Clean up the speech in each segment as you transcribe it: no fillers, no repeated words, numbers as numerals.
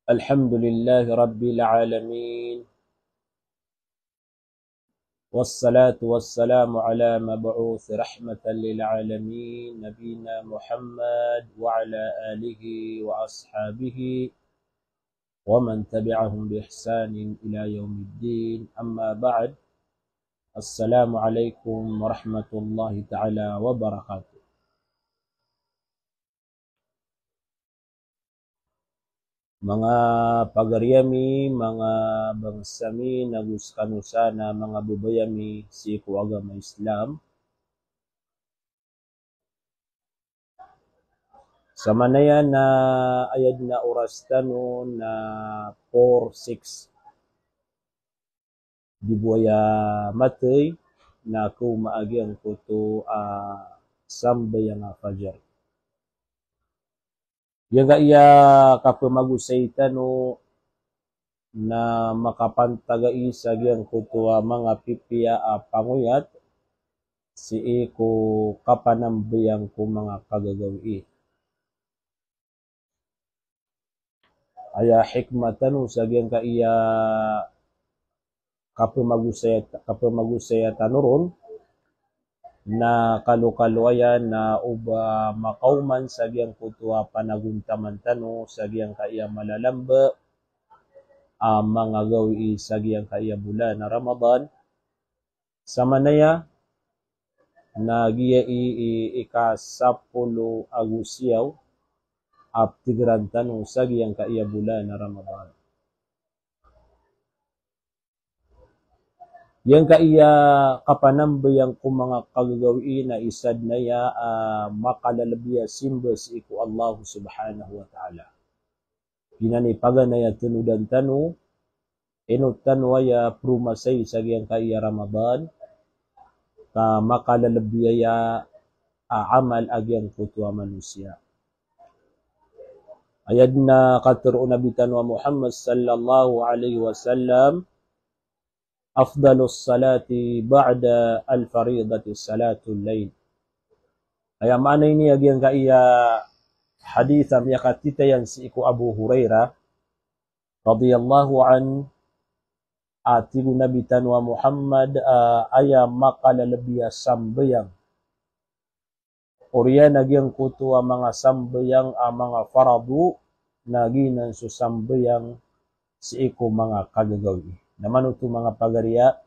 الحمد لله رب العالمين، والصلاة والسلام على مبعوث رحمة للعالمين نبينا محمد وعلى آله وأصحابه ومن تبعهم بإحسان إلى يوم الدين. أما بعد، السلام عليكم ورحمة الله تعالى وبركاته. Mga pagariami, mga bangsami, naguskanusana, mga bubayami si agama Islam. Sa manaya na ayad na oras tanon na 4:06 di buaya matay na ko maagi ang kuto sambay ang fajar. Yang iya kapamagusay tano na makapantagai sa giyang kuto mga pipiya panguyat si ko kapanambayang ko mga kagagawi. Aya hikmatan sa giyang kaiya kapamagusaya tanuron na kalukaluayan na uba makauman sa giyang kutua panaguntaman tano sa giyang kaiya malalamba mga gawi sa giyang kaiya bulan na Ramadan sa manaya na giya ika-10 Agusyaw tigran tano sa giyang kaiya bulan na Ramadan. Yang kaiya kapanambayang ko mga kagagawi na isad na ya makalalabya simba si iku Allah subhanahu wa ta'ala. Pinanipaga na ya tunudan tanu, inutan waya prumasay sa giyang kaiya Ramadan, ka makalalabya ya amal agyang kutwa manusia. Ayad na katuro nabitan wa Muhammad sallallahu alaihi wasallam, afdalus salati ba'da al-faridati salatul layl. Kaya maana ini agyang kaiya haditham yakatitayan si iku Abu Hurairah radhiyallahu an atigu nabitan wa Muhammad aya makalalabya sambayang Oriya nagyang kutu mga sambayang mga faradu naginan su sambayang si iku mga kagagawi. Naman ito mga pagariya,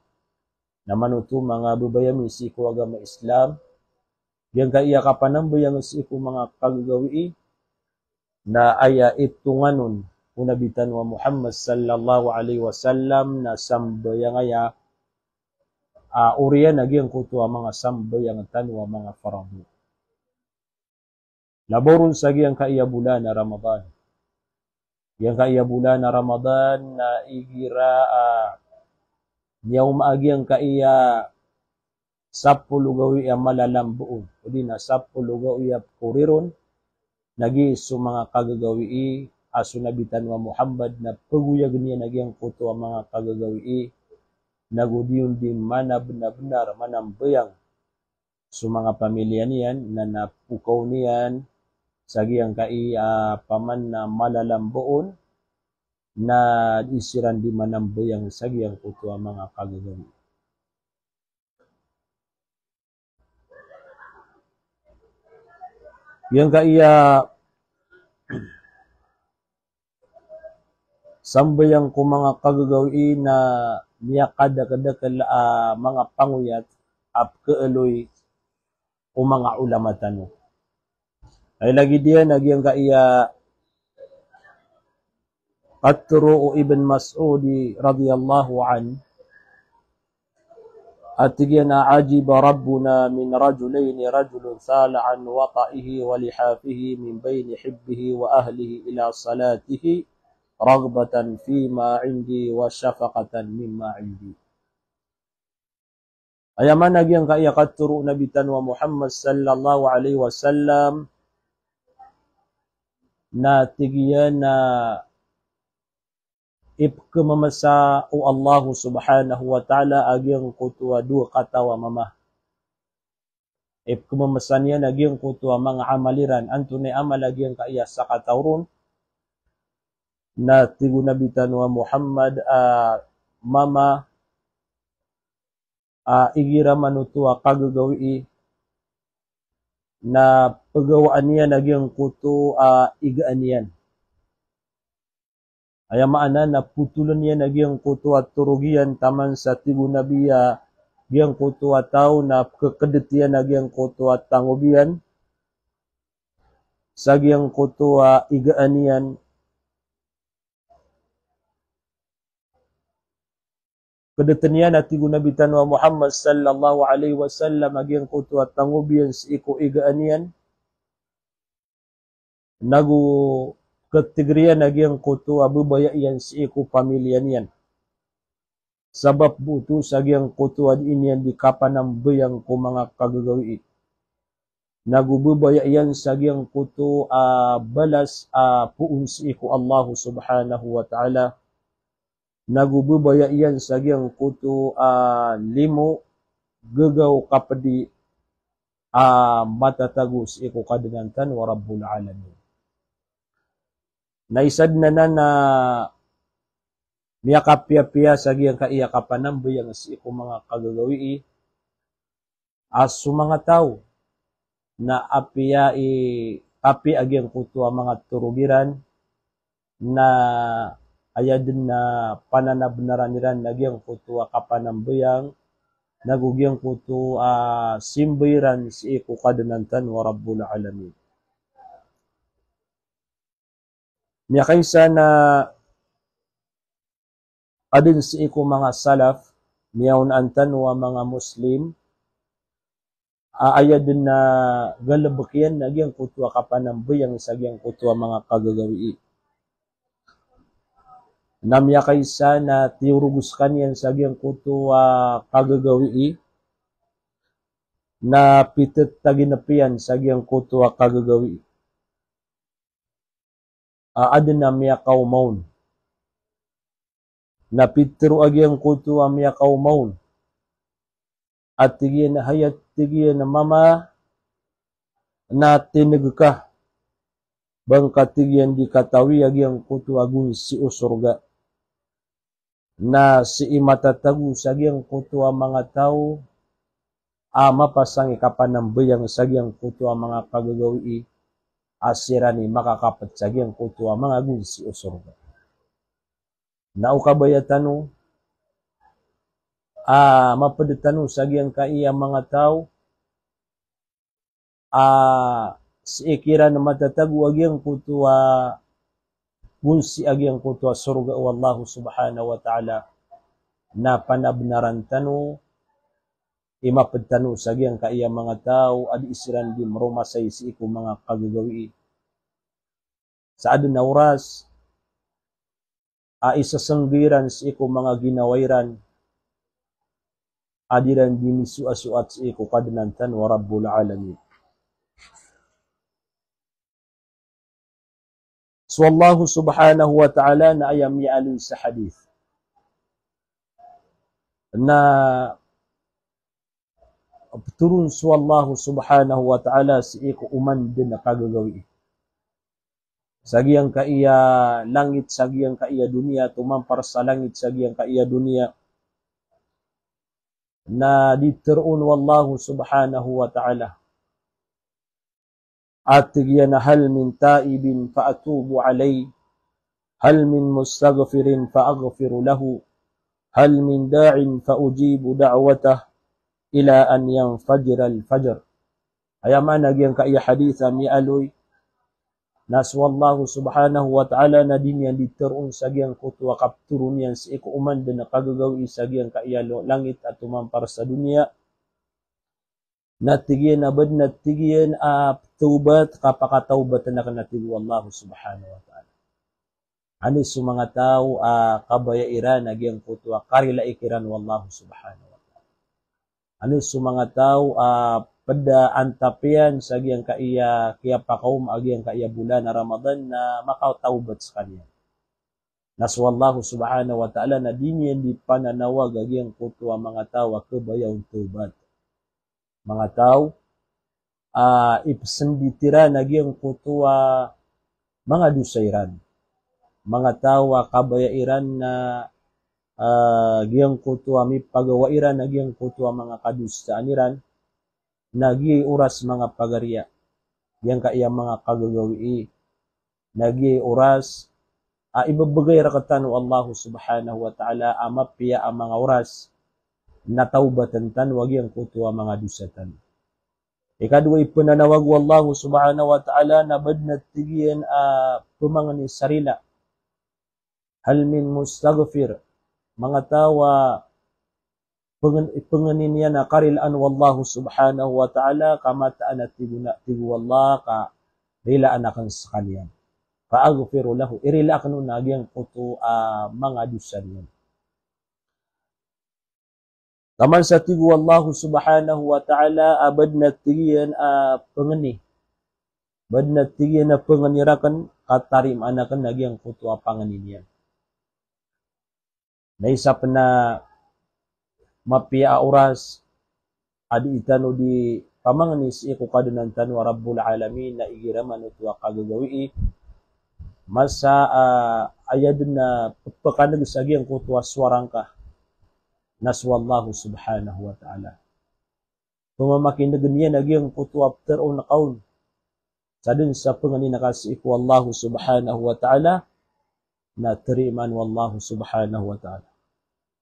naman ito mga bubayami si iku agama Islam, yang kaiya kapanambayang si iku mga kagagawi na aya itunganon unabitan wa Muhammad sallallahu alaihi wasallam na sambayang aya oriya nagyang kutu mga sambayang tanwa mga faradu. Laborun sa giyang kaiya bulan na Ramadan. Yang kaiya bulan na Ramadan na igira niyaw maagi ang kaiya 10 gawi ang malalambuon. O di na 10 gawi ang kuriron. Nagi-iso mga kagagawi aso nabitan wa Muhammad na paguyag niya nagyang kuto ang mga kagagawi nagudiyon din manabnar manambayang so mga pamilya niyan na napukaw niyan sa giyang kaiya paman na malalambuon na isiran di manambayang sa giyang kuto ang mga kagagawi. Yang kaiya sambayang ko mga kagagawi na niya kada-kada mga panguyat at kaaloy o mga ulama tano. Ay lagi diyan nagyang kaiya Qatru ibn Mas'udi radhiyallahu an atigana ajiba rabbuna min rajulaini rajulun sala an wata'ihi wa lihafihi min bayni hibbihi wa ahlihi ila salatihi raghbatan fima indi wa syafaqatan mimma indi. Ayaman nagyang kaiya Qatru nabitan wa Muhammad sallallahu alaihi wasallam na tigiyan na ipkamamasa o Allah subhanahu wa ta'ala agyang kutuwa dua katawa mama. Kumamasan niya nagyang kutua mga amaliran. Antunay amal nagyang kaya sa katauron na tigunabitan wa Muhammad mama igira manutua kagagawi na pagawaan niya nagyang kuto igaan niyan. Aya maana na putulan niya nagyang kuto at turugian taman sa tigunabiya gyang kuto at tao na kekedetian nagyang kuto at tangubian sa gyang kuto igaan niyan. Kedetenian at tigunabitan wa Muhammad sallallahu alaihi wasallam agyang kuto at tangubian sa iko igaan niyan. Nagu ketigrian agyang kuto abubaya iyan sa iko pamilya niyan. Sabab buto sa agyang kuto ad iniyan di kapanambuyang ko mga kagagawi. Nagububaya iyan sa agyang kuto balas puun sa iko Allah subhanahu wa ta'ala. Nagububaya iyan sa agyang kuto limo gagaw kapadi matatagos iko kadenantan wa rabbul alamin. Naisad na miyakapya-pya sa agyang kaiya kapanambuyang sa iko mga kagagawi aso mga tao na kapi agyang kuto mga turugiran na ayadin na pananabnaran niran nagyang kuto kapanambuyang nagugyang kuto simbiran si iko kadenantan wa rabbul alamin. Niya kaysa na adin si iko mga salaf niyaon antan wa mga muslim ayadin na galabakyan nagyang kuto kapanambuyang sa agyang kuto mga kagagawi. Namya kaysa na tiurugus kanyan sa agyang kuto kagagawi na pitet taginapian sa agyang kuto kagagawi. Adin na miya kaumaun. Na pitero agyang kuto miya kaumaun. At tigiyan na hayat tigiyan na mama na tinigka. Bangka tigiyan di katawi agyang kuto agun si usurga. Na si imatatagu sa agyang kuto mga tao mapasang ikapanambuyang sa agyang kuto mga kagagawi asirani makakapat sa agyang kuto mga gun si usurga. Naukabayatano mapadetano sa agyang kaiya mga tao si ikira na matatagu agyang kuto gunsi agyang kuto surga wallahu subhanahu wa ta'ala na panabnaran tano imapadtano sa agyang kaiya mga tao adi isiran di marumasay si iko mga kagagawi. Sa adun na oras isasanggiran si iko mga ginawairan adiran di misuasuat si iko kadenantan wa rabbul alamin. So Allah subhanahu wa ta'ala na ayam yaalun sa hadith na turun so Allah subhanahu wa ta'ala si iko uman din na kagagawi. Sagiyang kaiya langit, sagiyang kaiya dunia, tumampar sa langit, sagiyang kaiya dunia na diterun wallahu subhanahu wa ta'ala. At tigiyan na hal min taibin faatubu alay, hal min mustaghfirin faaghfiru lahu, hal min da'in faujibu da'watah ila an yanfajir al-fajr. Ayaman nagyang kaiya haditha mialoy nas wallahu subhanahu wa ta'ala na din yan diterun sa giyang kuto kapturun yan sa iko uman din na kagagawi sa giyang kaiya langit at tumampar sa dunia. Natigyan abad natigyan taubat kapakataubat na kanatigo Allah subhanahu wa ta'ala. Ano sa mga tao kabayairan nagyang kuto karila ikiran wallahu subhanahu wa ta'ala. Ano sa mga tao pada antapian sa giyang kaiya pakaum agyang kaiya bulan na Ramadan na makataubat sa kanya. Nas wallahu subhanahu wa ta'ala na din yan di pananawag agyang kuto mga tao kabayaw taubat. Mga tao ipsenditira nagyang kutua mga dusairan. Mga tawa kabayairan na giyang kutua mi pagawairan nagyang kutua mga kadustaaniran nagi oras mga pagariya. Yang kaya mga kagagawi nagi oras ibabagay rakatan wa Allah subhanahu wa ta'ala amapya ang mga oras na taubatan tan wag yang kutua mga dusatan. Ikadua ipananawag wa Allah subhanahu wa ta'ala na badnat tigiyan pumangani sarila. Hal min mustaghfir mga tawa pengenin niya na karilaan wallahu subhanahu wa ta'ala kamataan at tigu Allah ka rilaan akan sekalian. Fa'aghfiru lahu irila akan nagyang kutu mga dusan yan. Taman sa tigu Allah subhanahu wa ta'ala badnat tigiyan pengeni. Badnat tigiyan na pengenirakan katarim anakan nagyang kutu pangenin yan. Naisap na mapia oras adi itano di pamanganis iku kadunantan wa rabbul alamin na igiraman utwa kagagawi masa ayadun na pagpakanag sagi ang kutwa swarangka naswallahu subhanahu wa ta'ala pumamakinag niya nagyang kutwa ptero na kaun sadin sa panganin nakasi iku wallahu subhanahu wa ta'ala na teriman wallahu subhanahu wa ta'ala.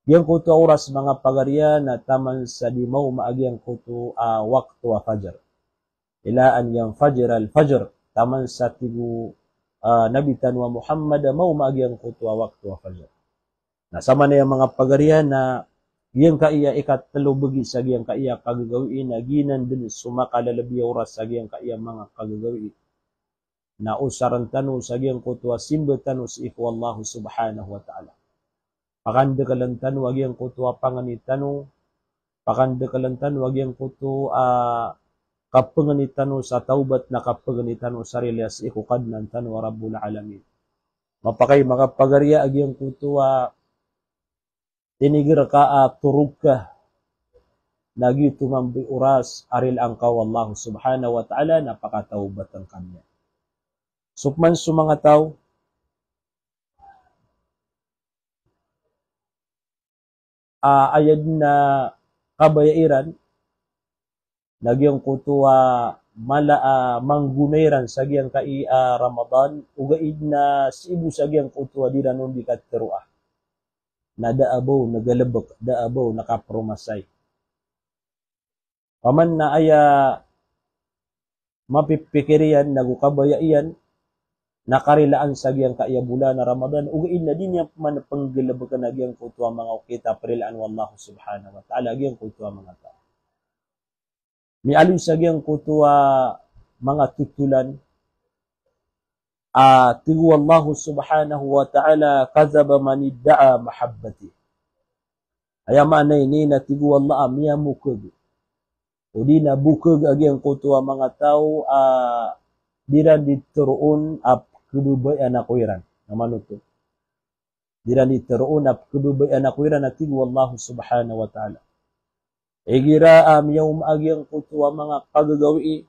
Yang kutu oras mga pagarya na taman sa di mau maagi ang kutu waktu wa fajar. Ilaan yang fajar al-fajar taman sa tigu nabitan wa Muhammad mau maagi ang kutu waktu wa fajar. Nasama na yung mga pagarya na yang kaiya ikat telo bagi sa yang kaiya kagagawi na ginan din sumakalalabi oras sa yang kaiya mga kagagawi. Na usaran tanu sa yang kutu simba tanu si iku Allah subhanahu wa ta'ala. Pakanda kalantan wag yang kutu panganitanu pakanda kalantan wag yang kutu kapanganitanu sa taubat na kapanganitanu sa rilas iku kadnantan wa rabbul alamin mapakay makapagarya ag yang kutu tinigir ka turugka nagi tumambi oras aril angkaw Allah subhanahu wa ta'ala napakataubatan kanya sukman sumanga tao ayad na kabayairan nagyang kutuwa manggunairan sa giyang kai Ramadan ugaid na sibu sa giyang kutuwa di ranon di katteruah na daabaw nagalabak daabaw nakapromasay paman na aya mapipikirian nagukabayaian nakarilaan sa giyang kaya bulan na Ramadan ugaid na din niya man panggalabakan na giyang kutuwa mga kita perilaan wallahu subhanahu wa ta'ala giyang kutuwa mga tao mialin sa giyang kutuwa mga tutulan tigu wallahu subhanahu wa ta'ala kazaba man idda'a mahabbati ayamanay ni na tigu wallah miya mukug o di na bukug agiyang kutuwa mga tao diran dituruun kedubay anak wiran naman ito diran dituruun kedubay anak wiran at tigu wallahu subhanahu wa ta'ala igira yaum agyang kutuwa mga kagagawi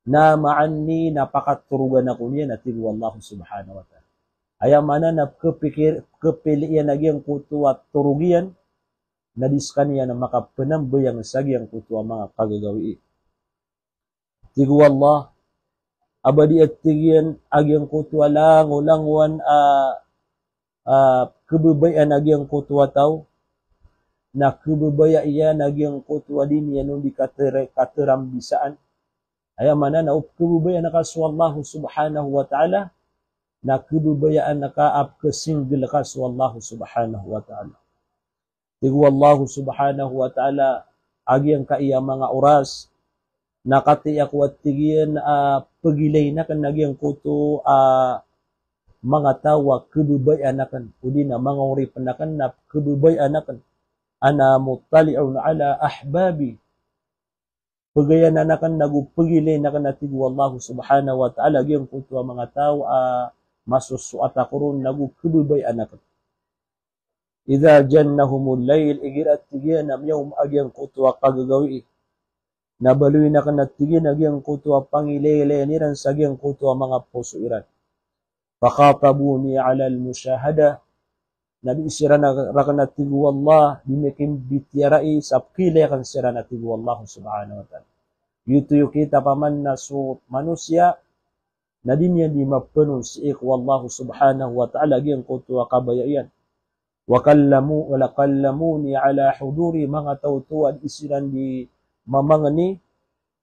na maanni napakaturugan ako niya at tigu wallahu subhanahu wa ta'ala ayamana na kepilian agyang kutuwa turugian na diskan niya na makapanambayang sagyang kutuwa mga kagagawi tigu wallah abadi at tigian agyang kutuwa langwan kebebayan agyang kutuwa tau na kebebaya iyan agyang kutuwa din yan nung di kateram bisaan ayamana na kebebayan nakaswallahu subhanahu wa ta'ala na kebebayaan nakaap kesinggil kaswallahu subhanahu wa ta'ala tigu wallahu subhanahu wa ta'ala agyang kaiya mga oras nakatiyak wat tigian pagilay na kan nagyang kuto mga tawa kedubay anakan udi na mga uri panakan na kedubay anakan ana muttali'un ala ahbabi pagayan anakan nagupagilay na kan natigu wallahu subhanahu wa ta'ala gyang kuto mga tawa masusuat akurun nagukedubay anakan idza jannahumul layl igirat tigian am yawm agyang kuto kagagawi Nabaluy na kanatigin agyang kutua pangilele niran sagyang kutua mga puso iran. Faqatabuni ala al-musyahada. Nabi sirana rakanatigu Allah dimekim bitiarai sapkile kan sirana tigu Allah subhanahu wa ta'ala. Yutuyu kita paman nasu manusia nadinya di mapenun siiku Allah subhanahu wa ta'ala agyang kutua kabayayan. Wa kallamuni ala huduri mga tautuan isiran di mamangani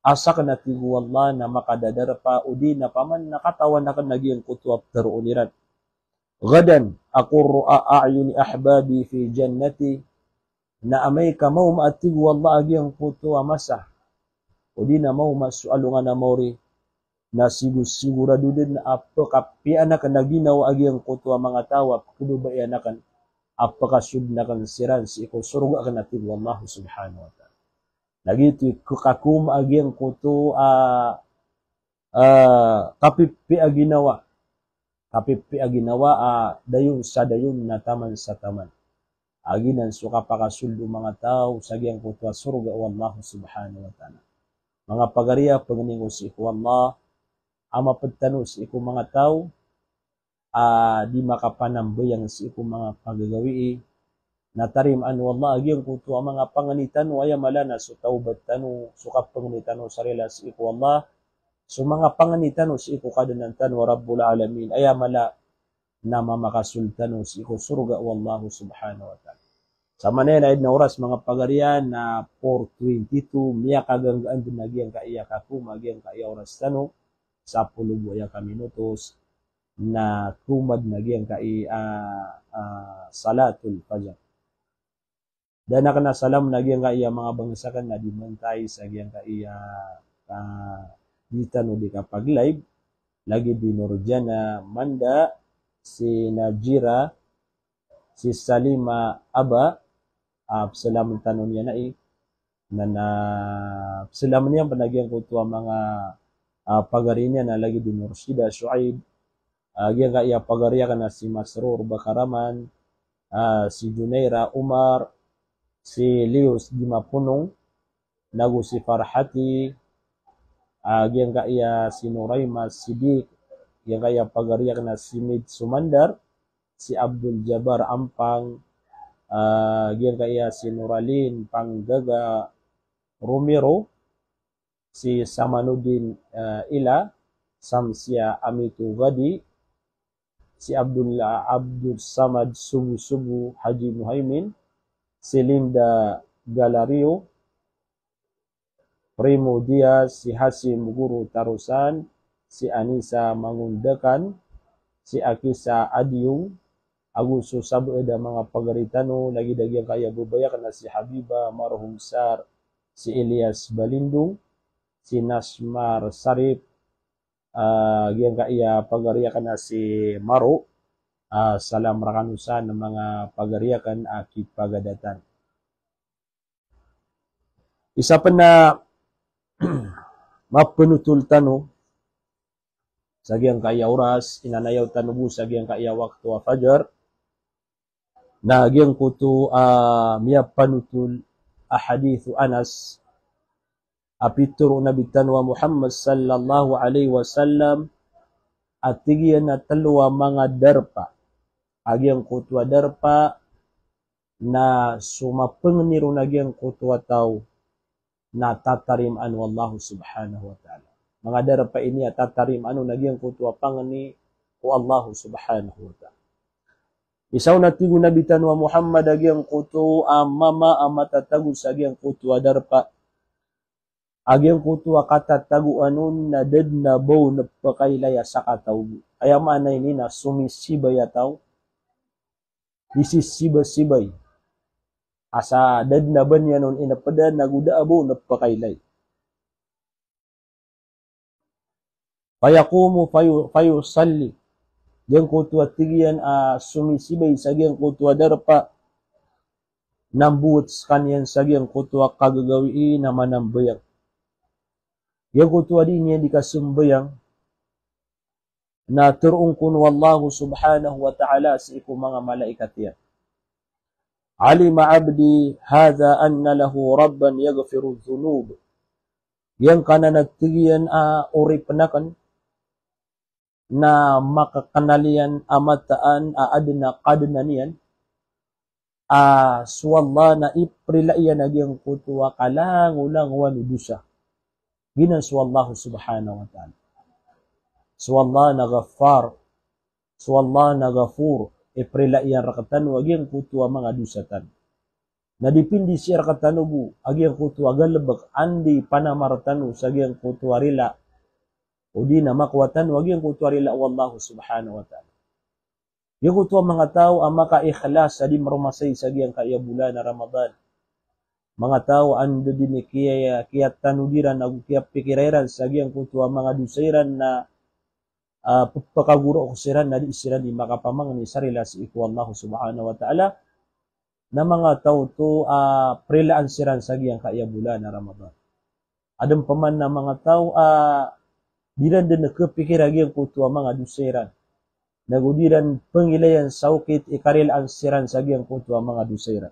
asak na tigu Allah na makadadarpa udi na paman nakatawan na kan naging kutuap taruuniran. Gadan ako a'ayuni ahbabi fi jannati na amay ka mau maatigu Allah agyang kutua masa udi na mau masualungan na mori na sigurado din na apakapian na kan naginaw agyang kutua mga tawap kudubayan na kan apakasud na kan siran si iko surga kan natigu Allah subhanahu wa ta'ala. Lagi kakum agyang kutu kapipi aginawa. Kapipi aginawa dayon sa dayon na taman sa taman. Aginan suka pakasuldo mga tao sa agyang kutu surga wallahu subhanahu wa ta'ala. Mga pagariya pagningo si iku Allah ama pagtano si iku mga tao di makapanambayang si iku mga pagagawi natarim anu Allah agyang kutu ang mga panganitan waya malana so taubat tanu sukap panganitan sa relasi iku Allah so mga panganitan si iku kadanantan wa rabbul alamin aya mala na mamakasultan si iku surga wallahu subhanahu wa ta'ala. Sa manena na oras mga pagarian na 4:22 miya kaganggaan din agyang kaiya kaku agyang kaiya oras tanu sa 10 waya ka minutos na tumad agyang kai salatul fajr. Dan akan salam nagyang kaiya mga bangsakan na dimantay sa gyang kaiya dita no di kapag live lagi di Nurjana Manda si Najira si Salima Aba salamun tanon niya na salamun niya panagyang kutua mga pagarinya na lagi di Nursida Shuaib gyang kaiya pagariya kana si Masrur Bakaraman si Junaira Umar si Lius Dimapunong, nagu si Farhati, yang kaya si Nuraima Sidik, yang kaya pagariak na si Mid Sumandar, si Abdul Jabbar Ampang, yang kaya si Nuralin Panggaga Romero, si Samanudin Ila, Samsia Amitu Gadi, si Abdul Samad Subu Haji Muhaimin, si Linda Galario, Primo Diaz, si Hasim Guru Tarusan, si Anissa Mangundakan, si Akisa Adiung, Aguso Sabo eda mga pagaritano, lagi dagyang kaya bubayak na si Habiba Marhum Sar, si Elias Balindung, si Nasmar Sarip, gyang kaya pagariakan na si Maro, salam rakanusan ng mga pagariakan akit pagadatan. Isa pa na mapenutul tano sa gyang kaya oras inanayaw tanubu sa gyang kaya waktu fajar na gyang kutu miya panutul ahadithu Anas apituro nabi tanwa Muhammad sallallahu alaihi wasallam at tigyan na talwa mga darpa agyang kutwa darpa na sumapeng niro nagyang kutwa tao na tatarim anu Allah subhanahu wa ta'ala. Mga darpa ini tatarim anu nagyang kutwa pangani ku Allah subhanahu wa ta'ala. Isaw na tigo nabitan wa Muhammad agyang kutu mama amatatagu sa agyang kutwa darpa. Agyang kutwa katatagu anun na dead na bow na pakailaya sa katawbu. Kaya maanay ni na sumisibay ataw. Disisibay-sibay. Asa dad na ba niya nun inapada naguda abo na pakailay. Payakumu fayu salli. Gyang kutwa tigyan sumisibay sa gyang kutwa darpa. Nambuot kanyan sa gyang kutwa kagagawi na manambayang. Gyang kutwa din niya di kasumbayang. Na turung kun wallahu subhanahu wa ta'ala sa iku mga malaikat yan. Alima abdi hadha anna lahu rabban yaghfiru dhunub yang kananatigian uri penakan na makakanalian amataan adna kadnanian suwalla na iprilaian nagyang kutuwa kalang ulang wanudusa ginan suwallahu subhanahu wa ta'ala suwalla na ghaffar suwalla na ghafur iprilaian rakatan wagyang kutuwa mga dusatan na dipindi siya rakatanubu agyang kutuwa galabak andi panamartanu sagyang kutuwa rila o di na makwatan wagyang kutuwa rila wallahu subhanahu wa ta'ala yung kutuwa mga tao ang maka-ikhlas sa di marumasay sa giyang kaiyabulan na Ramadan. Mga tao ando din kaya tanudiran na kaya pikireran sa giyang kutuwa mga dusairan na pagkaguro o siran na di isiran di makapamang ni sarila si iku Allah subhanahu wa ta'ala na mga tao to prelaan siran sa giyang kaiyabulan na Ramadan. Adam paman na mga tao diran din nakapikira giyang kutuwa mga dusairan. Nagudiran pengilayan saukit ikarilaan siran sa giyang kutuwa mga dusairan.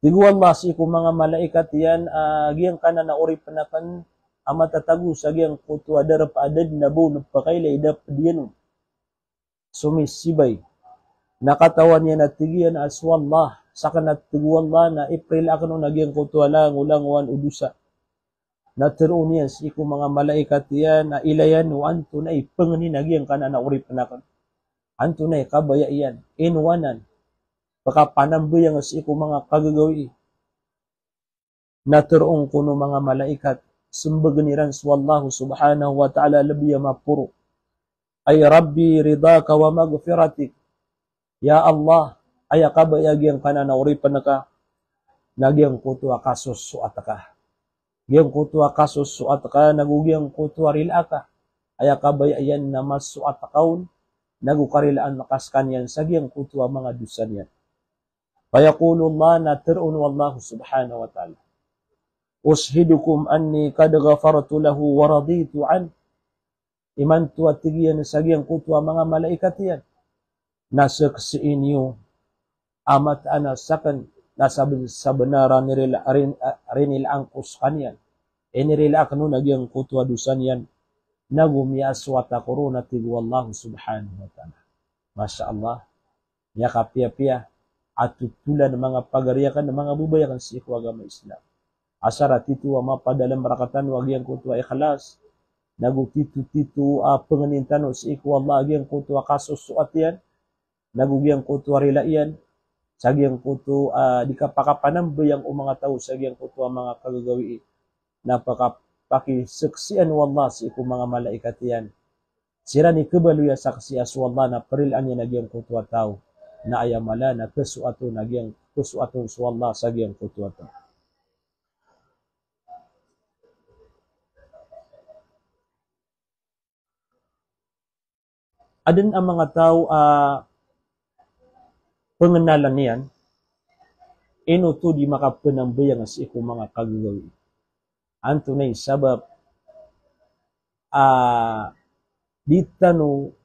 Tigu Allah si iku mga malaikat yan giyang kanan na uri panakan amatatagu sa giyang kutuwa darap adad na bu nagpakailay dap diyan sumisibay nakatawan niya na tigiyan aswallah sa kanat tigu Allah na April akano na giyang kutuwa lang ulang wan udusa naturoon niya si iku mga malaikat yan na ilayan o anto na ipangani nagyang kanan na uri panakan anto na kabaya yan inwanan pagkapanambayang si iku mga kagagawi naturoon kuno mga malaikat sumbaganiran swallahu subhanahu wa ta'ala labiya mapuro ay Rabbi ridaka wa magfiratik ya Allah ay kabaya gyang kanan na uri panaka nagyang kutuwa kasos suataka giyang kutuwa kasos suat ka nagugyang kutuwa rilaka ay kabayan na mas suat kaun nagukarilaan makaskan yan sa giyang kutuwa mga dusan yan fayaqulu Allah na terun wallahu subhanahu wa ta'ala ushidukum anni kad ghafartu lahu wa raditu an iman tuwa tigiyan sa giyang kutuwa mga malaikat yan nasaksi inyo amat anasakan nasa benaran rinil angkus kanyan inirila kanu nagyang kutuwa dusan yan nagumiyas wata korona tigu Allah subhanahu wa ta'ala Masya Allah niya kapia-pia at tutulan ng mga pagariyakan ng mga bubayakan sa iku agama Islam asarat itu mapadalam barakatan wagyang kutuwa ikhlas nagutitu-titu pengenintano sa iku Allah agyang kutuwa kasus suat yan nagugyang kutuwa rilaian sagyang kuto di kapakapanambayang o mga tao sagyang kuto ang mga kagagawi napakapakisaksian wallah si iku mga malaikat yan sira ni kebaluya saksi aswallah na perilan niya nagyang kuto tao na ayamala na kesuato nagyang kesuato swallah sagyang kuto tao adin ang mga tao pengenalan niyan, ino to di makapanambayang sa iku mga kagagawi. Anto na sabab, di tano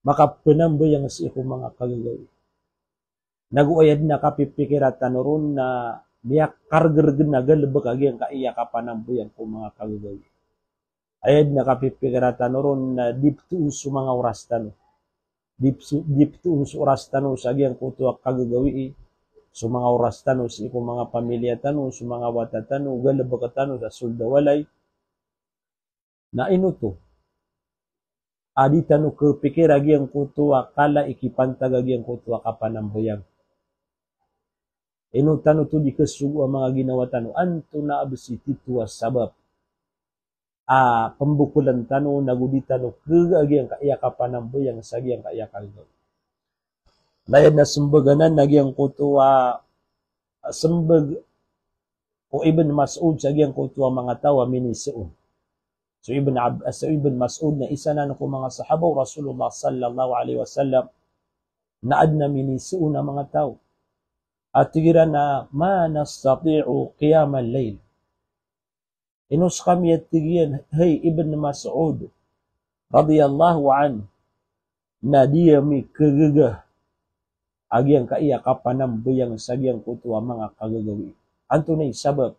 makapanambayang sa iku mga kagagawi. Naguayad na kapipikiratan ron na biyak kargergen na galabag agyang kaiya kapanambayang ko mga kagagawi. Ayad na kapipikiratan ron na diptuus sa mga oras tano. Diptuus oras tano sa agyang kutuwa kagagawi sa mga oras tano sa ikong mga pamilya tano sa mga wata tano galabag tano sa suldawalay na inuto adi tano kepikir agyang kutuwa kala ikipantag agyang kutuwa kapanambayang ino tano to di kesugo ang mga ginawa tano anto na abisi tituwa sabab pembukulan tanu nagudi tanu kegagiang kaya kapanambayang sagiang kaya kaldo. Layan na sembaganan nagyang kutuwa sembag o Ibn Mas'ud sagiang kutuwa mga tawa minisuon. So Ibn Mas'ud na isa na ko mga sahabaw Rasulullah sallallahu alaihi wasallam na adna minisuon ang mga tao. At tigiran na ma nastati'u qiyam al-layl. Inus kami at tigiyan, hey Ibn Mas'ud, radiyallahu an, na diya mi kagagah, agyang kaiya kapanambayang sagyang kutuwa mga kagagawi. Anto na sabab,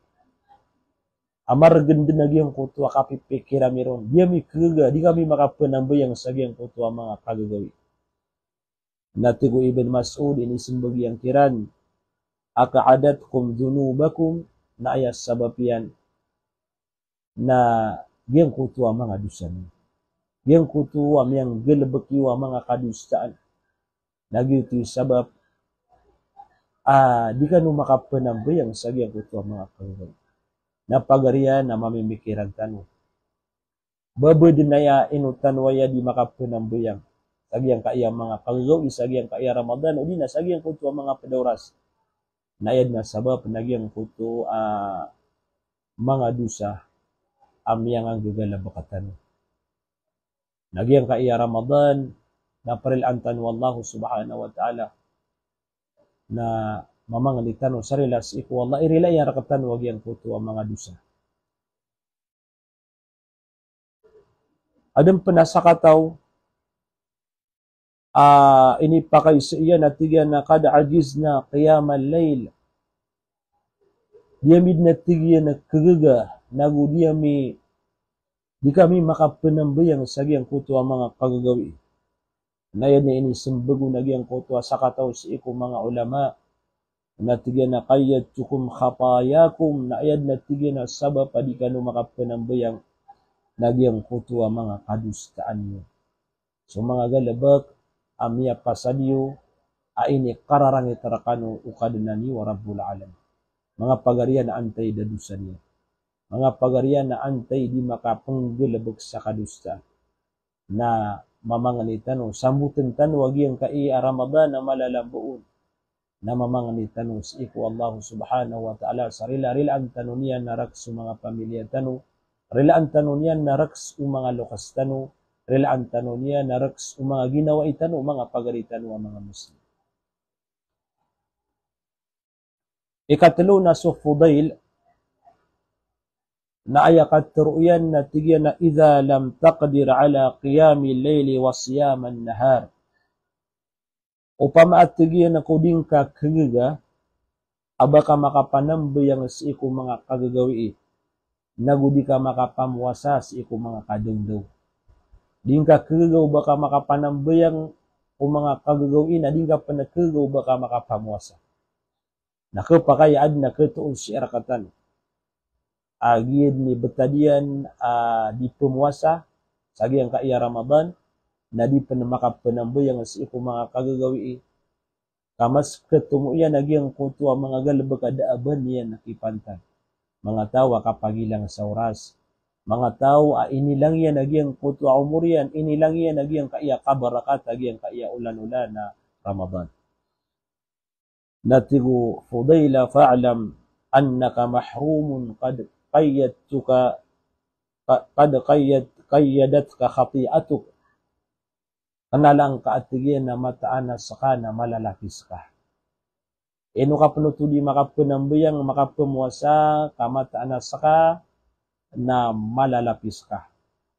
amar ganda na giyang kutua kapipikira miron. Dia mi kega, di kami makapanambayang sa giyang kutua mga kagagawi. Natigo Ibn Mas'ud ini sembagiang kiran, aka'adatkum dhunubakum na ayas sabapian na giyang kutua mga dusan. Giyang kutua miyang galabakiwa mga kadustaan. Nagyuti sabab, di ka nung makapanambayang sa giyang kutua mga kagagawi. Napagarian na mamimikiran tanong. Babadinaya inutanwaya di makapanambayang sagyang kaya mga kagagawi, sagyang kaya Ramadan, o di na sagyang kuto mga pedauras. Nayad na sabab nagyang kuto mga dusa amyang ang gagalabakatan. Nagyang kaya Ramadan, na parilantan wallahu subhanahu wa ta'ala na mamangalitan o sarilas iku wallah irilay harakatan wag yang kuto ang mga dusa. Adam penasakataw ini pakai sa iya na tiga na kada ajiz na qiyamal layl. Dia mid na tiga na kagaga nagu dia mi di kami makapanambayang sagyang kuto ang mga kagagawi. Nayad na ini sembago nagyang kuto sakataw si iku mga ulama na tiga na kayat tukum khatayakum na ayad na tiga na sabab di kanu makapanambayang nagyang kuto ang mga kadustaan niyo. So mga galabak amya pasadyo aini kararang itarakano ukadnani wa rabbul alam. Mga pagarian na antay dadusan niya. Mga pagarian na antay di makapanggalabag sa kadusta. Na mamanganitan o sambutan wag yung kai Ramadan na malalambuon. Na mamanganitan o si iku Allah subhanahu wa ta'ala sarila-rila ang tanong niya naraks sa mga pamilya tanong. Rila ang tanong niya naraks sa mga lokas tanong. Relaan tanong niya, naraks mga ginawa itano, mga pagaritan wa mga Muslim. Ikatlo na so Fudail, na ayakat teruyan na tigya na idha lam taqdir ala qiyami layli wa siyaman nahar. Upama at tigya na kuding ka kagaga, abaka makapanambayang sa iku mga kagagawi, nagudi ka makapamuasa sa iku mga kadungdaw. Din ka kagaw baka makapanambayang o mga kagagawin na din ka panakagaw baka makapamuasa. Nakapakayaan na katuon si arakatan. Agiyad ni betadian di pemuasa sagi ang kaya Ramadan na di pa makapanambayang sa iku mga kagagawi. Kamas ketumuyan nagyang kutua mga galabag adaaban niya nakipantan. Mga tawa kapagilang sa oras. Mga tao, inilang yan nagyang kutu umur yan, inilang yan nagyang kaya kabarakat, nagyang kaya ulan-ulan na Ramadan. Natigu Fudayla fa'alam annaka mahrumun qad qayyadatka khati'atuk. Kanalang kaatigyan na mataanas ka na malalakis ka. Ino ka panuto di makapanambayang makapamuasa, kamataanas ka, na malalapis ka.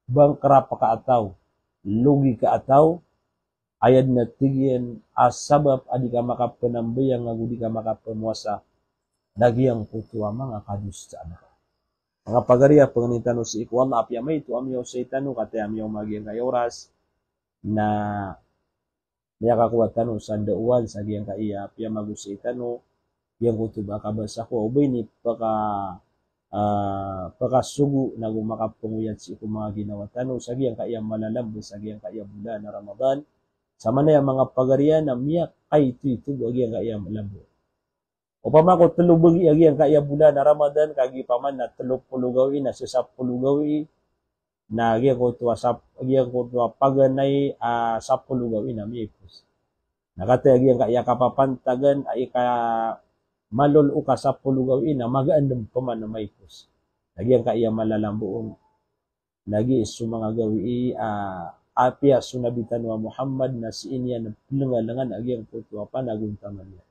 Bangkra pa ka ataw, lugi ka ataw, ayad na tigyan asabab adi ka makapanambayang agudi ka makapamuasa, nagyang kutuwa mga kadustaan ka. Mga pagariya, panganitano si iku Allah, apya may ito amyaw sa itano, kate amyaw magyang kayoras, na niyakakuha tanong sa dauwal, sa giyang kaiya, apya magus sa itano, yung kutuba kabasa ko, ubay ni pagkasugo na gumakapunguyat si iku mga ginawa tanong sa giyang kayang malalambo sa giyang kayang bulan na Ramadan sa manay mga pagarian na miyak ay ito agiyang kayang malambo. O pamako tulubagi agiyang kayang bulan na Ramadan kagi paman na 30 gawi na sa 10 gawi na agiyang ko tuwa paganay 10 gawi na miyipos. Nakatay agiyang kaya kapapantagan ay ka malol uka sa pulugawin na magaandam pa man na may pus. Nagyang kaya malalambuon. Nagi isu mga gawi apya sunabitan wa Muhammad na si inya na pilangalangan agyang putua pa naguntaman niya.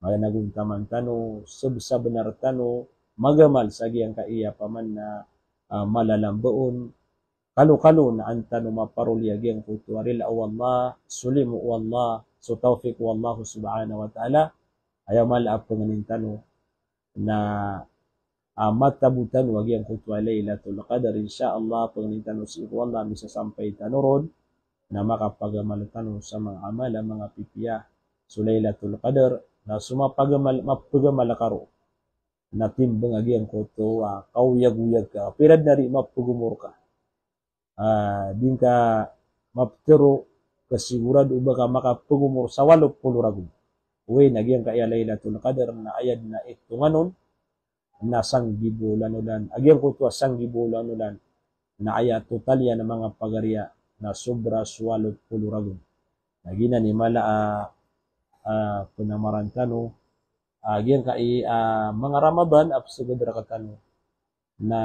Mga naguntaman tano, sa benar tano, magamal sa agyang kaya pa man na malalambuon. Kalo-kalo na antano maparuli agyang putua. Rila wallah, sulimu wallah, so tawfiq wallahu subhanahu wa ta'ala. Ayaw malaap panganintano na matabutan wagi ang kutwa Laylatul Qadar insyaallah pangintan si Allah bisa sampai tanurod na makapagamalatan sa mga amal mga pipiyah so Laylatul Qadar na mapagamalakaro na timbang agi ang kutwa kauyag-uyag ka pirad na rin mapagumur ka din ka maptero kasigurado ba ka makapagumur sa 80 ragum uwi nagyang kaya Laylatul Qadar na ayad na ito nganon na sanggibulanulan agyang kutwa sanggibulanulan na aya total yan ng mga pagarya na sobra 80 ragum nagina ni mala punamarantano agyang kai mga Ramadan apsugod ra katano na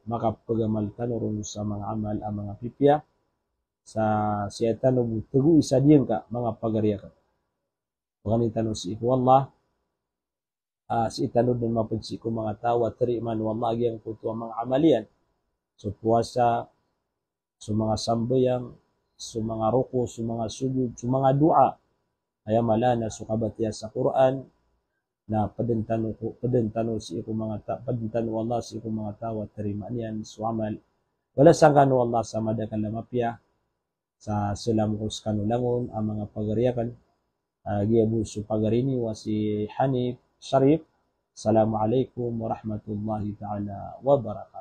makapagamaltano ron sa mga amal ang mga pipya sa siya tanong tugu isa diyan ka mga pagarya ka Pagani tanong si iku Allah, si itanod ng mapagsi ko mga tawa, tari man wallah ang kutuwa mga amalian. So puasa, so mga sambayang, so mga ruko, so mga sujud, so mga dua. Ay malana so kabatiya sa Quran na padentano si iku mga padentano wallah si iku mga tawa, tari man yan, so amal. Wala sang kanu Allah sa madakan lamapya sa silam kus kanulangon ang mga pagaryakan. Giabusu pagarini wa si Hanif Sharif. Assalamualaikum warahmatullahi taala wabarakatuh.